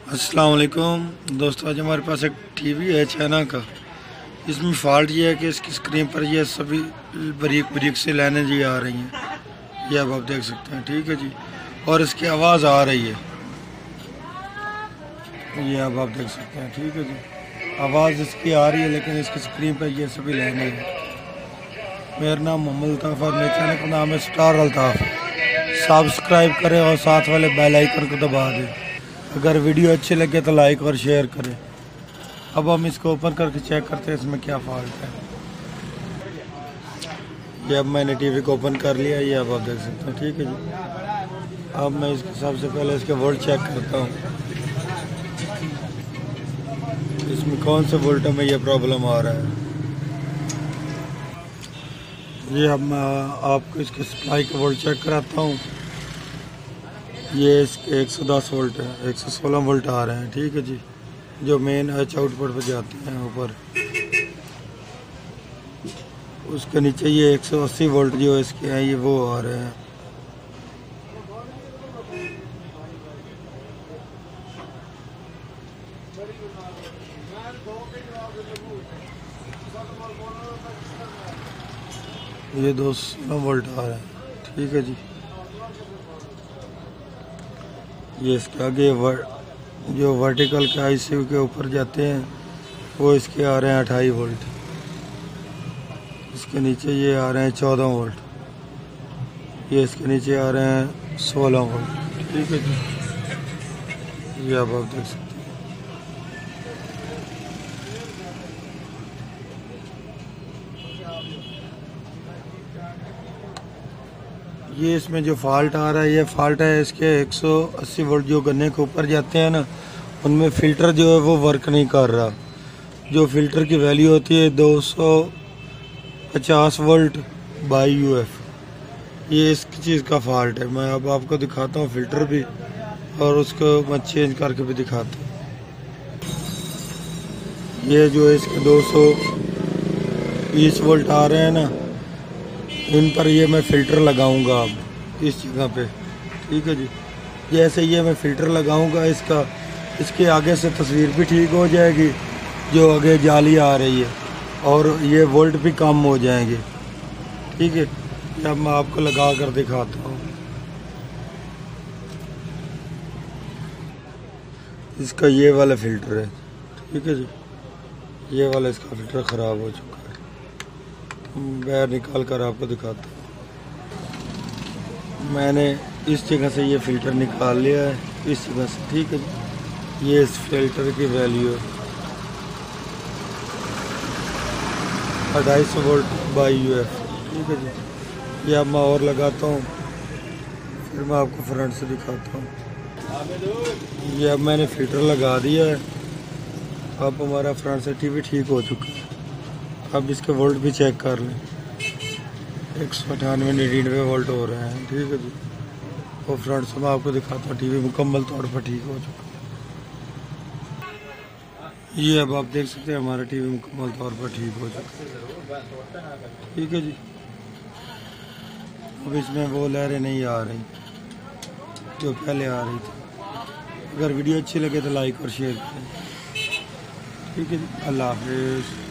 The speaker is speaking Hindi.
अस्सलाम वालेकुम दोस्तों, आज हमारे पास एक टीवी है चाइना का। इसमें फ़ॉल्ट ये है कि इसकी स्क्रीन पर ये सभी बारीक बारीक से लाइनें जी आ रही हैं। ये अब आप देख सकते हैं, ठीक है जी। और इसकी आवाज़ आ रही है, ये अब आप देख सकते हैं, ठीक है जी। आवाज़ इसकी आ रही है लेकिन इसकी स्क्रीन पर ये सभी लाइनें हैं। मेरा नाम मोहम्मद अल्ताफ़ और मेरे चैनल का नाम है स्टार अल्ताफ़। सब्सक्राइब करें और साथ वाले बेल आइकन को दबा दें। अगर वीडियो अच्छी लगे तो लाइक और शेयर करें। अब हम इसको ओपन करके चेक करते हैं इसमें क्या फॉल्ट है। ये अब मैंने टीवी को ओपन कर लिया, ये अब आप देख सकते हैं, ठीक है जी। अब मैं इसके सबसे पहले इसके वोल्ट चेक करता हूँ, इसमें कौन से वोल्ट में ये प्रॉब्लम आ रहा है। ये अब मैं आपको इसके सप्लाई का वोल्ट चेक कराता हूँ। ये इसके 110 वोल्ट है, 116 वोल्ट आ रहे हैं, ठीक है जी। जो मेन एच आउटपुट पर जाते हैं ऊपर, उसके नीचे ये 180 वोल्ट जो इसके हैं ये वो आ रहे हैं। ये 216 वोल्ट आ रहे हैं, ठीक है जी। ये इसके आगे जो वर्टिकल के आईसीयू के ऊपर जाते हैं वो इसके आ रहे हैं 28 वोल्ट। इसके नीचे ये आ रहे हैं 14 वोल्ट। ये इसके नीचे आ रहे हैं 16 वोल्ट, ठीक है जी। ये अब आप देख सकते हैं। ये इसमें जो फॉल्ट आ रहा है, ये फॉल्ट है इसके 180 वोल्ट जो गन्ने के ऊपर जाते हैं ना, उनमें फ़िल्टर जो है वो वर्क नहीं कर रहा। जो फ़िल्टर की वैल्यू होती है 250 वोल्ट बाई यूएफ, ये इस चीज़ का फॉल्ट है। मैं अब आपको दिखाता हूँ फ़िल्टर भी, और उसको मैं चेंज करके भी दिखाता हूँ। ये जो है इसके 220 वोल्ट आ रहे हैं ना, इन पर ये मैं फ़िल्टर लगाऊंगा अब इस जगह पे, ठीक है जी। जैसे ये मैं फ़िल्टर लगाऊंगा इसका, इसके आगे से तस्वीर भी ठीक हो जाएगी, जो आगे जाली आ रही है, और ये वोल्ट भी कम हो जाएंगे, ठीक है। अब मैं आपको लगा कर दिखाता हूँ। इसका ये वाला फ़िल्टर है, ठीक है जी। ये वाला इसका फ़िल्टर ख़राब हो चुका है। बाहर निकाल कर आपको दिखाता हूँ। मैंने इस जगह से ये फ़िल्टर निकाल लिया है, इस जगह से, ठीक है जी। ये इस फ़िल्टर की वैल्यू है 250 वोल्ट बाई यूएफ, ठीक है जी। ये अब मैं और लगाता हूँ, फिर मैं आपको फ्रंट से दिखाता हूँ। ये अब मैंने फ़िल्टर लगा दिया है। अब हमारा फ्रंट से टीवी ठीक हो चुका है। अब इसके वोल्ट भी चेक कर लें, 198-99 वोल्ट हो रहे हैं, ठीक है जी। और फ्रंट से मैं आपको दिखाता हूँ, टीवी मुकम्मल तौर पर ठीक हो चुका है। ये अब आप देख सकते हैं हमारा टीवी मुकम्मल तौर पर ठीक हो चुका है, ठीक है जी। अब इसमें वो लहरें नहीं आ रही जो पहले आ रही थी। अगर वीडियो अच्छी लगे तो लाइक और शेयर करें, ठीक है जी। अल्लाह हाफिज़।